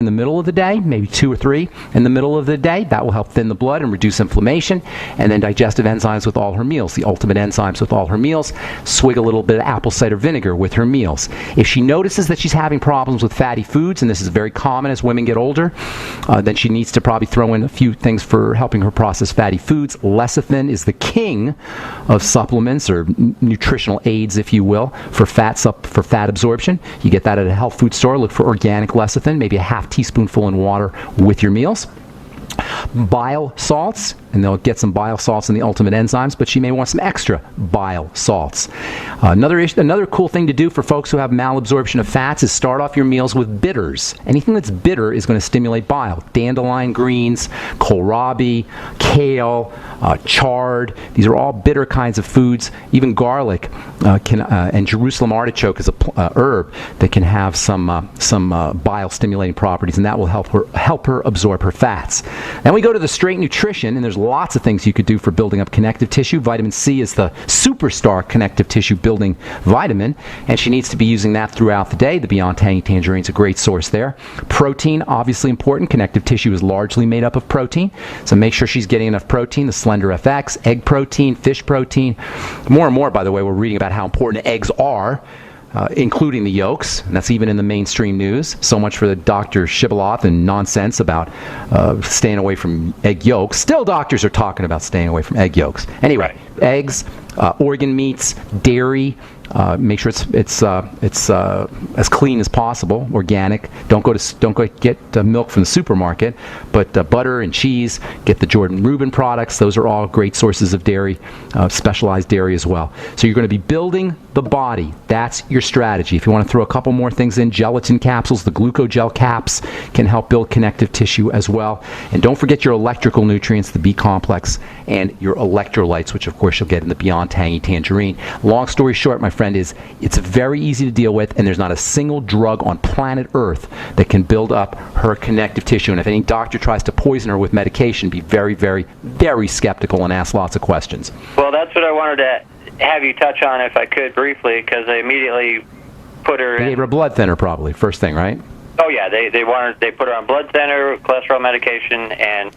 in the middle of the day, maybe 2 or 3 in the middle of the day. That will help thin the blood and reduce inflammation. And then digestive enzymes with all her meals, the ultimate enzymes with all her meals. Swig a little bit of apple cider vinegar with her meals. If she notices that she's having problems with fatty foods, and this is very common as women get older, then she needs to probably throw in a few things for helping her process fatty foods. Lecithin is the king of supplements or nutritional aids, if you will, for fat absorption. You get that at a health food store. Look for organic lecithin, maybe a half teaspoonful in water with your meals. Bile salts, and they'll get some bile salts in the ultimate enzymes, but she may want some extra bile salts. Another cool thing to do for folks who have malabsorption of fats is start off your meals with bitters. Anything that's bitter is going to stimulate bile. Dandelion greens, kohlrabi, kale, chard. These are all bitter kinds of foods. Even garlic and Jerusalem artichoke is a herb that can have some bile stimulating properties, and that will help her absorb her fats. Then we go to the straight nutrition, and there's lots of things you could do for building up connective tissue. Vitamin C is the superstar connective tissue building vitamin, and she needs to be using that throughout the day. The Beyond Tangy Tangerine is a great source there. Protein, obviously important. Connective tissue is largely made up of protein, so make sure she's getting enough protein. The Slender FX, egg protein, fish protein. More and more, by the way, we're reading about how important eggs are, including the yolks, and that's even in the mainstream news. So much for the Dr. Shibboleth and nonsense about staying away from egg yolks. Still, doctors are talking about staying away from egg yolks. Anyway, eggs, organ meats, dairy. Make sure it's as clean as possible, organic. Don't go get milk from the supermarket, but butter and cheese. Get the Jordan Rubin products. Those are all great sources of dairy, specialized dairy as well. So you're going to be building the body. That's your strategy. If you want to throw a couple more things in, gelatin capsules, the glucogel caps can help build connective tissue as well. And don't forget your electrical nutrients, the B complex, and your electrolytes, which of course you'll get in the Beyond Tangy Tangerine. Long story short, my friend, is it's very easy to deal with, and there's not a single drug on planet Earth that can build up her connective tissue. And if any doctor tries to poison her with medication, be very, very, very skeptical and ask lots of questions. Well, that's what I wanted to have you touch on, if I could, briefly, because they immediately put her They gave her a blood thinner, probably, first thing, right? Oh, yeah. They put her on blood thinner, cholesterol medication, and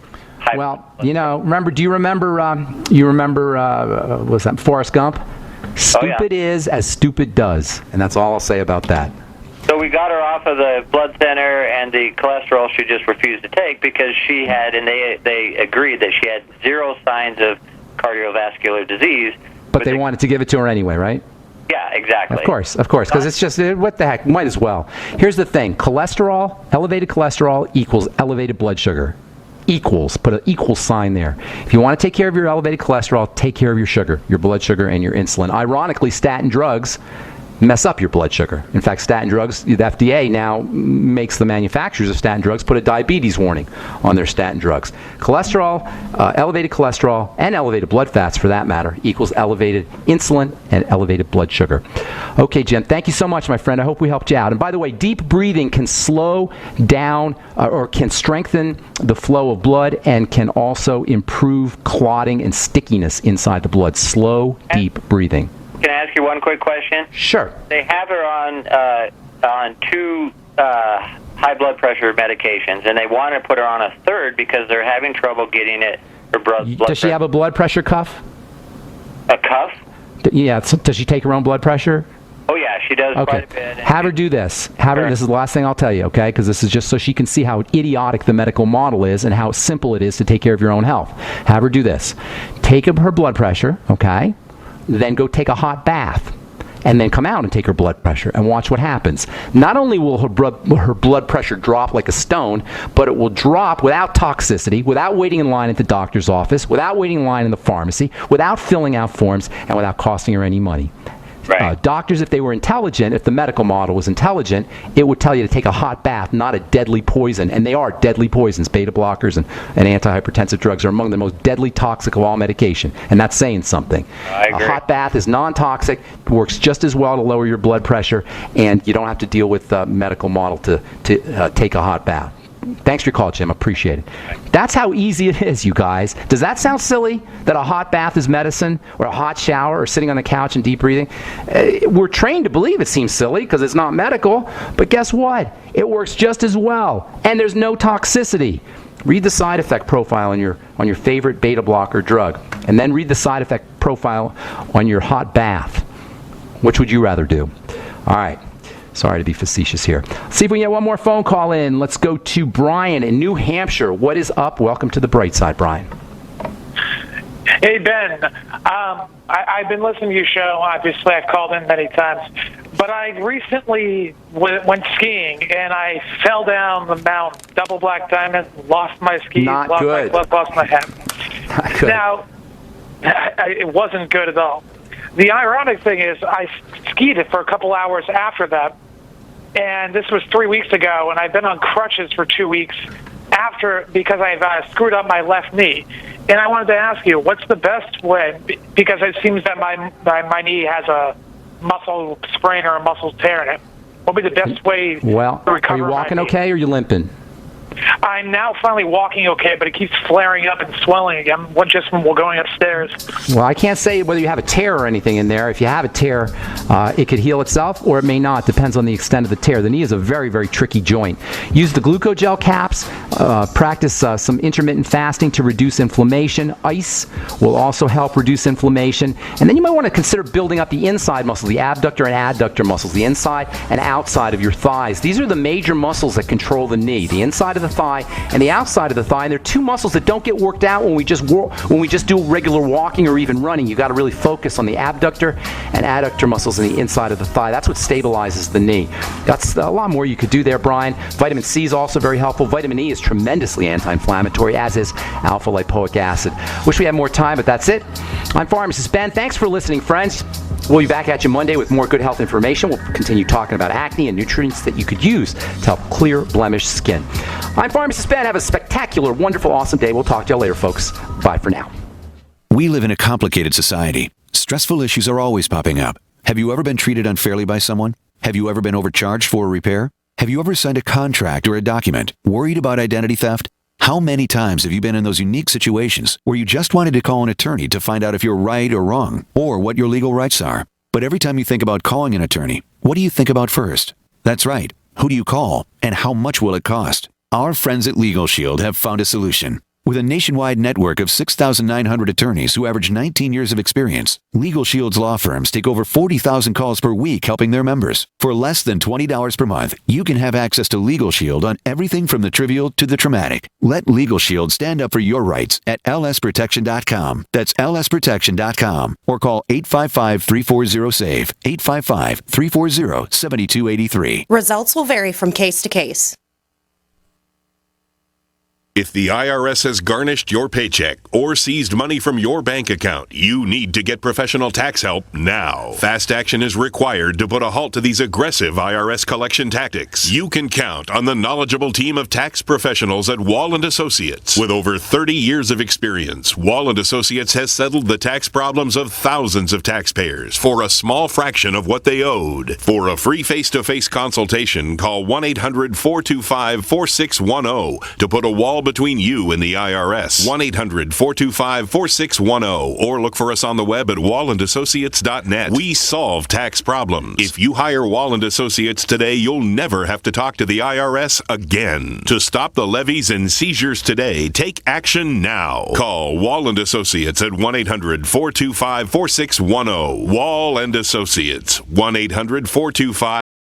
well, you know, do you remember, was that Forrest Gump? Stupid is as stupid does, and that's all I'll say about that. So we got her off of the blood thinner and the cholesterol she just refused to take because she had, and they agreed that she had 0 signs of cardiovascular disease. But they wanted to give it to her anyway, right? Yeah, exactly. Of course, because it's just, what the heck, might as well. Here's the thing, elevated cholesterol equals elevated blood sugar. Equals, put an equal sign there. If you want to take care of your elevated cholesterol, take care of your sugar, your blood sugar, and your insulin. Ironically, statin drugs mess up your blood sugar. In fact, statin drugs, the FDA now makes the manufacturers of statin drugs put a diabetes warning on their statin drugs. Cholesterol, elevated cholesterol, and elevated blood fats, for that matter, equals elevated insulin and elevated blood sugar. Okay, Jim, thank you so much, my friend. I hope we helped you out. And by the way, deep breathing can slow down or can strengthen the flow of blood and can also improve clotting and stickiness inside the blood. Slow, deep breathing. Can I ask you one quick question? Sure. They have her on 2 high blood pressure medications, and they want to put her on a 3rd because they're having trouble getting her blood pressure. Does she have a blood pressure cuff? A cuff? Yeah. Does she take her own blood pressure? Oh, yeah, she does quite a bit. Have her do this. This is the last thing I'll tell you, okay? Because this is just so she can see how idiotic the medical model is and how simple it is to take care of your own health. Have her do this. Take her blood pressure, okay? Then go take a hot bath, and then come out and take her blood pressure and watch what happens. Not only will her blood pressure drop like a stone, but it will drop without toxicity, without waiting in line at the doctor's office, without waiting in line in the pharmacy, without filling out forms, and without costing her any money. Right. Doctors, if they were intelligent, if the medical model was intelligent, it would tell you to take a hot bath, not a deadly poison. And they are deadly poisons. Beta blockers and antihypertensive drugs are among the most deadly toxic of all medication. And that's saying something. I agree. A hot bath is non-toxic, works just as well to lower your blood pressure, and you don't have to deal with the medical model to take a hot bath. Thanks for your call, Jim. Appreciate it. That's how easy it is, you guys. Does that sound silly, that a hot bath is medicine, or a hot shower, or sitting on the couch and deep breathing? We're trained to believe it seems silly because it's not medical, but guess what? It works just as well, and there's no toxicity. Read the side effect profile on your favorite beta blocker drug, and then read the side effect profile on your hot bath. Which would you rather do? All right. Sorry to be facetious here. Let's see if we can get one more phone call in. Let's go to Brian in New Hampshire. What is up? Welcome to the bright side, Brian. Hey, Ben. I've been listening to your show. Obviously, I've called in many times. But I recently went skiing, and I fell down the mountain, double black diamond, lost my skis, Not lost good. my glove, lost my hat. Not good. Now, it wasn't good at all. The ironic thing is I skied it for a couple hours after that, and this was 3 weeks ago, and I've been on crutches for 2 weeks after because I've screwed up my left knee. And I wanted to ask you, what's the best way? Because it seems that my knee has a muscle sprain or a muscle tear in it. What would be the best way to recover? Are you walking my knee? okay, or are you limping? I'm now finally walking okay, but it keeps flaring up and swelling again, just from going upstairs. Well, I can't say whether you have a tear or anything in there. If you have a tear, it could heal itself, or it may not. Depends on the extent of the tear. The knee is a very, very tricky joint. Use the glucogel caps. Practice some intermittent fasting to reduce inflammation. Ice will also help reduce inflammation. And then you might want to consider building up the inside muscles, the abductor and adductor muscles, the inside and outside of your thighs. These are the major muscles that control the knee. The inside of the thigh and the outside of the thigh, and they're two muscles that don't get worked out when we just do regular walking or even running. You got to really focus on the abductor and adductor muscles in the inside of the thigh. That's what stabilizes the knee. That's a lot more you could do there, Brian. Vitamin C is also very helpful. Vitamin E is tremendously anti-inflammatory, as is alpha lipoic acid. Wish we had more time, but that's it. I'm Pharmacist Ben. Thanks for listening, friends. We'll be back at you Monday with more good health information. We'll continue talking about acne and nutrients that you could use to help clear blemished skin. I'm Pharmacist Ben. Have a spectacular, wonderful, awesome day. We'll talk to you later, folks. Bye for now. We live in a complicated society. Stressful issues are always popping up. Have you ever been treated unfairly by someone? Have you ever been overcharged for a repair? Have you ever signed a contract or a document worried about identity theft? How many times have you been in those unique situations where you just wanted to call an attorney to find out if you're right or wrong, or what your legal rights are? But every time you think about calling an attorney, what do you think about first? That's right. Who do you call, and how much will it cost? Our friends at Legal Shield have found a solution. With a nationwide network of 6,900 attorneys who average 19 years of experience, Legal Shield's law firms take over 40,000 calls per week helping their members. For less than $20 per month, you can have access to Legal Shield on everything from the trivial to the traumatic. Let Legal Shield stand up for your rights at lsprotection.com. That's lsprotection.com. Or call 855-340-SAVE, 855-340-7283. Results will vary from case to case. If the IRS has garnished your paycheck or seized money from your bank account, you need to get professional tax help now. Fast action is required to put a halt to these aggressive IRS collection tactics. You can count on the knowledgeable team of tax professionals at Wall & Associates. With over 30 years of experience, Wall & Associates has settled the tax problems of thousands of taxpayers for a small fraction of what they owed. For a free face-to-face consultation, call 1-800-425-4610 to put a wall between you and the IRS. 1-800-425-4610 or look for us on the web at wallandassociates.net. We solve tax problems. If you hire Wall & Associates today, you'll never have to talk to the IRS again. To stop the levies and seizures today, take action now. Call Wall & Associates at 1-800-425-4610. Wall & Associates, 1-800-425